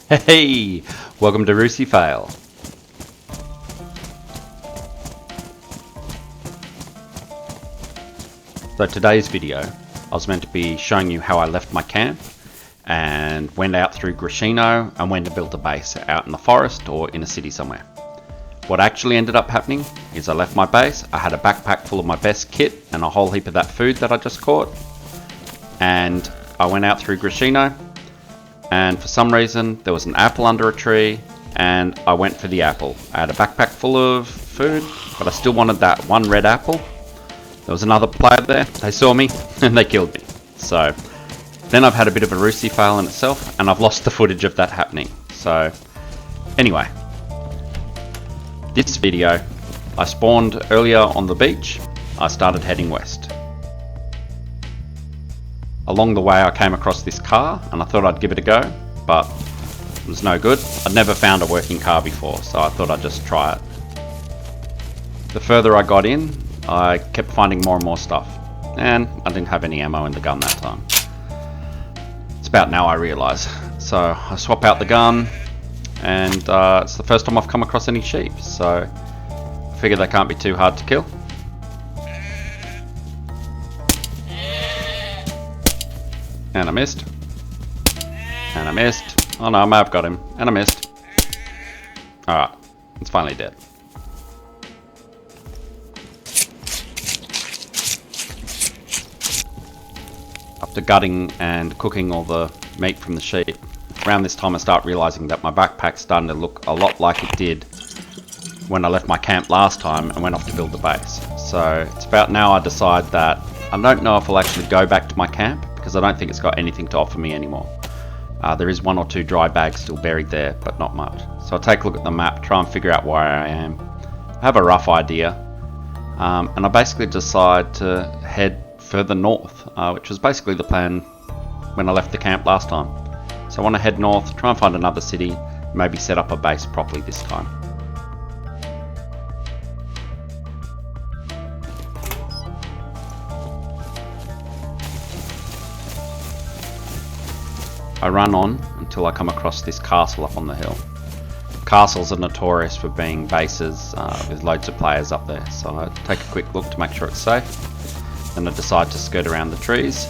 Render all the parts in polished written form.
Hey, welcome to Rucifail. So today's video, I was meant to be showing you how I left my camp and went out through Grishino and went to build a base out in the forest or in a city somewhere. What actually ended up happening is I left my base, I had a backpack full of my best kit and a whole heap of that food that I just caught, and I went out through Grishino, and for some reason there was an apple under a tree and I went for the apple. I had a backpack full of food, but I still wanted that one red apple. There was another player there, they saw me and they killed me. So then I've had a bit of a Rucifail in itself and I've lost the footage of that happening. So anyway, this video, I spawned earlier on the beach. I started heading west. Along the way I came across this car and I thought I'd give it a go, but it was no good. I'd never found a working car before, so I thought I'd just try it. The further I got in, I kept finding more and more stuff, and I didn't have any ammo in the gun that time. It's about now I realise. So I swap out the gun, and it's the first time I've come across any sheep, so I figure they can't be too hard to kill. And I missed. And I missed. Oh no, I may have got him. And I missed. Alright, it's finally dead. After gutting and cooking all the meat from the sheep, around this time I start realising that my backpack's starting to look a lot like it did when I left my camp last time and went off to build the base. So it's about now I decide that I don't know if I'll actually go back to my camp, because I don't think it's got anything to offer me anymore. There is one or two dry bags still buried there, but not much. So I'll take a look at the map, try and figure out where I am. I have a rough idea, and I basically decide to head further north, which was basically the plan when I left the camp last time. So I want to head north, try and find another city, maybe set up a base properly this time. I run on until I come across this castle up on the hill. Castles are notorious for being bases with loads of players up there, so I take a quick look to make sure it's safe. Then I decide to skirt around the trees.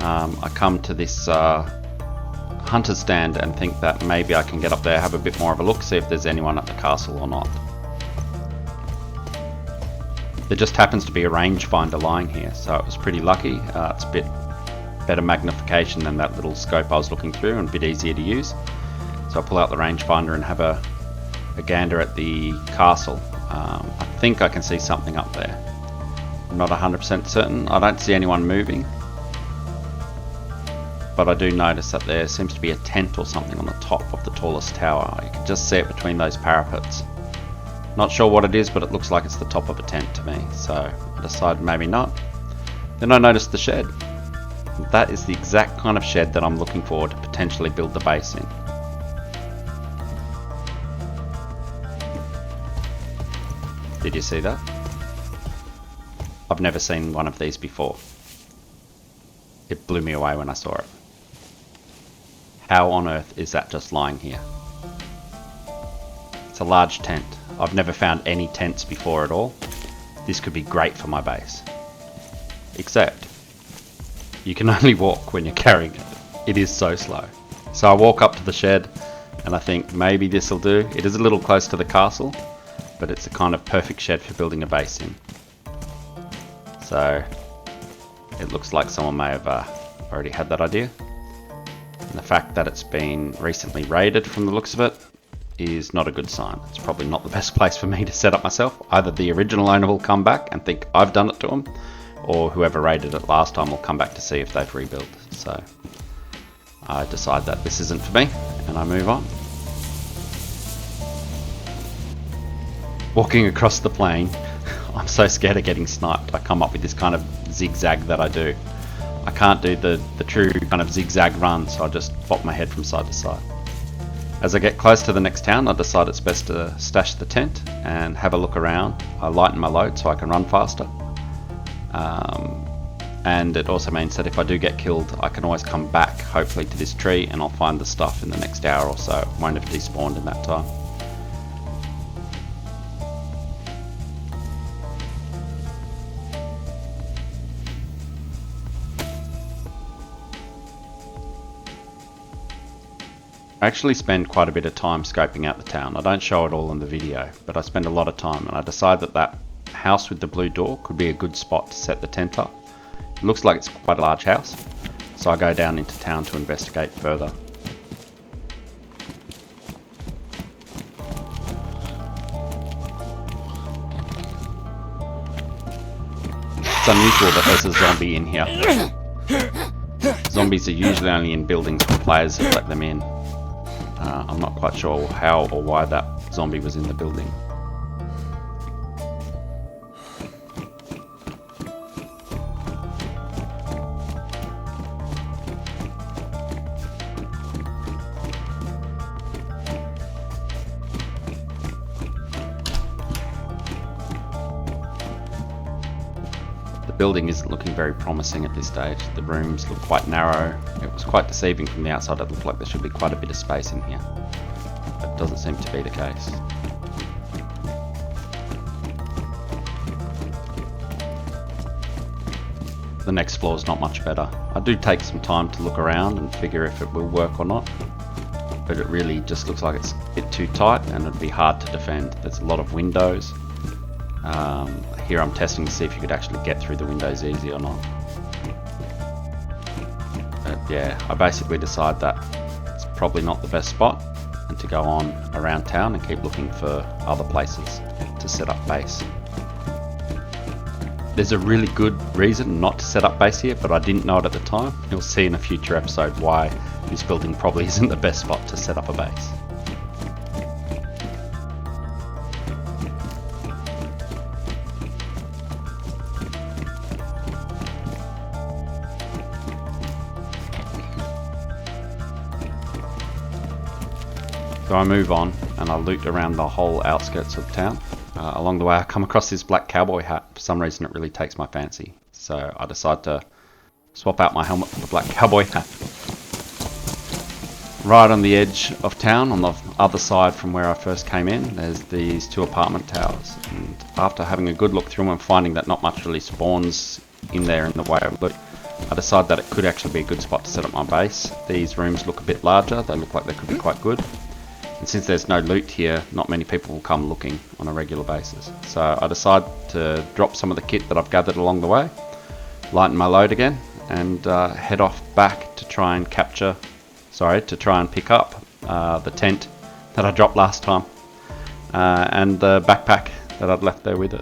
I come to this hunter's stand and think that maybe I can get up there, have a bit more of a look, see if there's anyone at the castle or not. There just happens to be a rangefinder lying here, so it was pretty lucky. It's a bit better magnification than that little scope I was looking through and a bit easier to use. So I pull out the rangefinder and have a gander at the castle. I think I can see something up there. I'm not 100% certain. I don't see anyone moving, but I do notice that there seems to be a tent or something on the top of the tallest tower. You can just see it between those parapets. Not sure what it is, but it looks like it's the top of a tent to me, so I decide maybe not. Then I notice the shed. That is the exact kind of shed that I'm looking for to potentially build the base in. Did you see that? I've never seen one of these before. It blew me away when I saw it. How on earth is that just lying here? It's a large tent. I've never found any tents before at all. This could be great for my base. Except you can only walk when you're carrying it. It is so slow. So I walk up to the shed and I think maybe this will do. It is a little close to the castle, but it's a kind of perfect shed for building a base in. So it looks like someone may have already had that idea. And the fact that it's been recently raided from the looks of it is not a good sign. It's probably not the best place for me to set up myself. Either the original owner will come back and think I've done it to them, or whoever raided it last time will come back to see if they've rebuilt. So I decide that this isn't for me and I move on. Walking across the plain, I'm so scared of getting sniped. I come up with this kind of zigzag that I do. I can't do the true kind of zigzag run, so I just bop my head from side to side. As I get close to the next town, I decide it's best to stash the tent and have a look around. I lighten my load so I can run faster. and it also means that if I do get killed, I can always come back, hopefully, to this tree, and I'll find the stuff in the next hour or so. It won't have despawned in that time. I actually spend quite a bit of time scoping out the town. I don't show it all in the video, but I spend a lot of time, and I decide that that house with the blue door could be a good spot to set the tent up. It looks like it's quite a large house, so I go down into town to investigate further. It's unusual that there's a zombie in here. Zombies are usually only in buildings where players have let them in. I'm not quite sure how or why that zombie was in the building. The building isn't looking very promising at this stage. The rooms look quite narrow. It was quite deceiving from the outside. It looked like there should be quite a bit of space in here. That doesn't seem to be the case. The next floor is not much better. I do take some time to look around and figure if it will work or not, but it really just looks like it's a bit too tight and it'd be hard to defend. There's a lot of windows. Here I'm testing to see if you could actually get through the windows easy or not. But yeah, I basically decide that it's probably not the best spot and to go on around town and keep looking for other places to set up base. There's a really good reason not to set up base here, but I didn't know it at the time. You'll see in a future episode why this building probably isn't the best spot to set up a base. So I move on and I loot around the whole outskirts of town. Along the way I come across this black cowboy hat. For some reason it really takes my fancy. So I decide to swap out my helmet for the black cowboy hat. Right on the edge of town, on the other side from where I first came in, there's these two apartment towers. And after having a good look through them and finding that not much really spawns in there in the way of loot, I decide that it could actually be a good spot to set up my base. These rooms look a bit larger, they look like they could be quite good. And since there's no loot here, not many people will come looking on a regular basis. So I decide to drop some of the kit that I've gathered along the way, lighten my load again, and head off back to try and pick up the tent that I dropped last time and the backpack that I'd left there with it.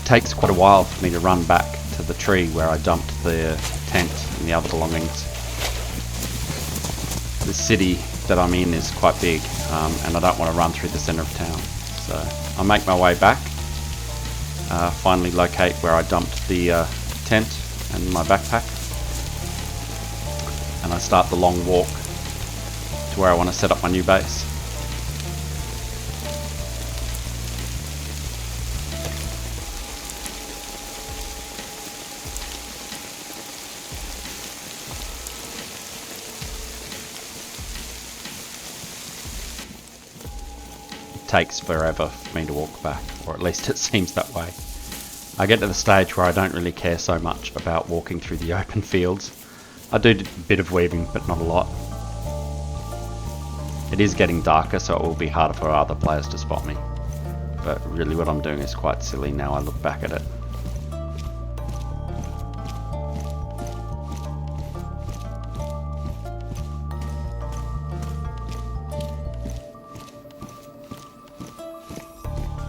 It takes quite a while for me to run back to the tree where I dumped the tent and the other belongings. The city that I'm in is quite big and I don't want to run through the centre of town. So I make my way back, finally locate where I dumped the tent and my backpack, and I start the long walk to where I want to set up my new base. Takes forever for me to walk back, or at least it seems that way. I get to the stage where I don't really care so much about walking through the open fields. I do a bit of weaving, but not a lot. It is getting darker, so it will be harder for other players to spot me. But really what I'm doing is quite silly now I look back at it.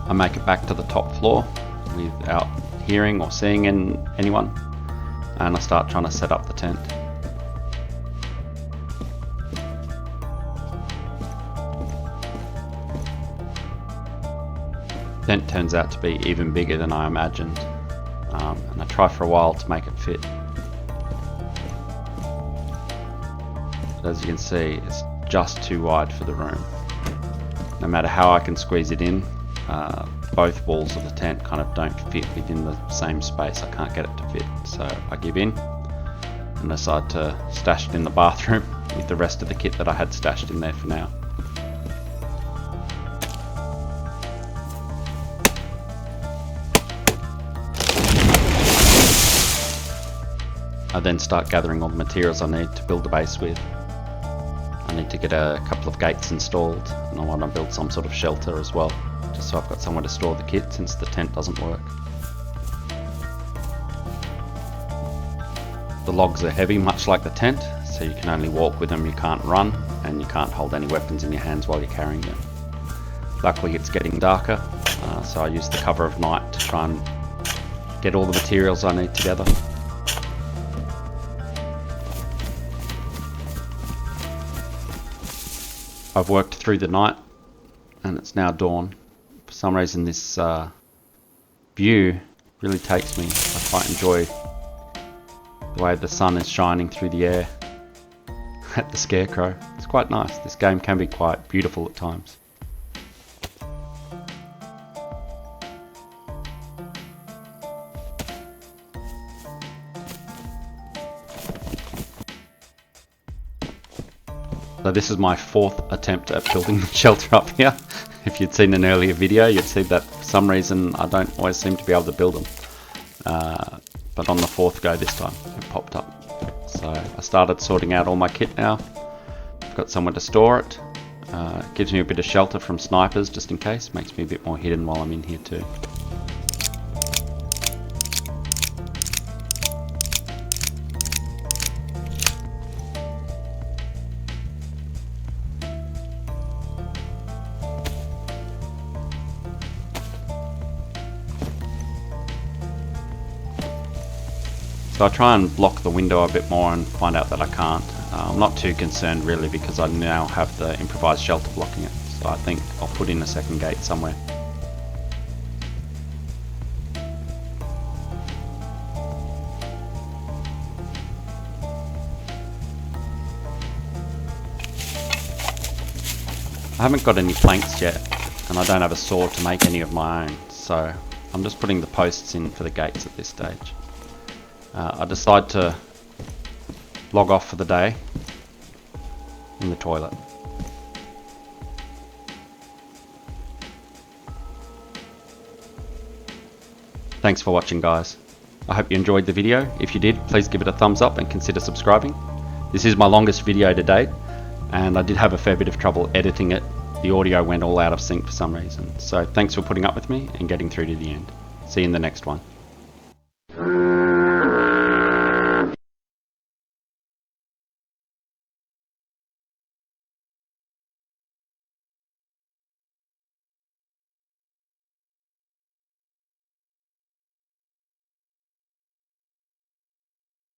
I make it back to the top floor without hearing or seeing anyone, and I start trying to set up the tent. The tent turns out to be even bigger than I imagined. try for a while to make it fit. But as you can see, it's just too wide for the room. No matter how I can squeeze it in, both walls of the tent kind of don't fit within the same space. I can't get it to fit, so I give in and decide to stash it in the bathroom with the rest of the kit that I had stashed in there for now. I then start gathering all the materials I need to build the base with. I need to get a couple of gates installed, and I want to build some sort of shelter as well, just so I've got somewhere to store the kit since the tent doesn't work. The logs are heavy, much like the tent, so you can only walk with them, you can't run, and you can't hold any weapons in your hands while you're carrying them. Luckily it's getting darker, so I use the cover of night to try and get all the materials I need together. I've worked through the night and it's now dawn. For some reason this view really takes me. I quite enjoy the way the sun is shining through the air at the scarecrow. It's quite nice. This game can be quite beautiful at times. So this is my 4th attempt at building the shelter up here. If you'd seen an earlier video, you'd see that for some reason I don't always seem to be able to build them. But on the 4th go this time, it popped up. So I started sorting out all my kit now. I've got somewhere to store it. It gives me a bit of shelter from snipers just in case. Makes me a bit more hidden while I'm in here too. So I try and block the window a bit more and find out that I can't. I'm not too concerned really because I now have the improvised shelter blocking it. So I think I'll put in a second gate somewhere. I haven't got any planks yet and I don't have a saw to make any of my own. So I'm just putting the posts in for the gates at this stage. I decide to log off for the day in the toilet. Thanks for watching, guys. I hope you enjoyed the video. If you did, please give it a thumbs up and consider subscribing. This is my longest video to date and I did have a fair bit of trouble editing it. The audio went all out of sync for some reason. So thanks for putting up with me and getting through to the end. See you in the next one.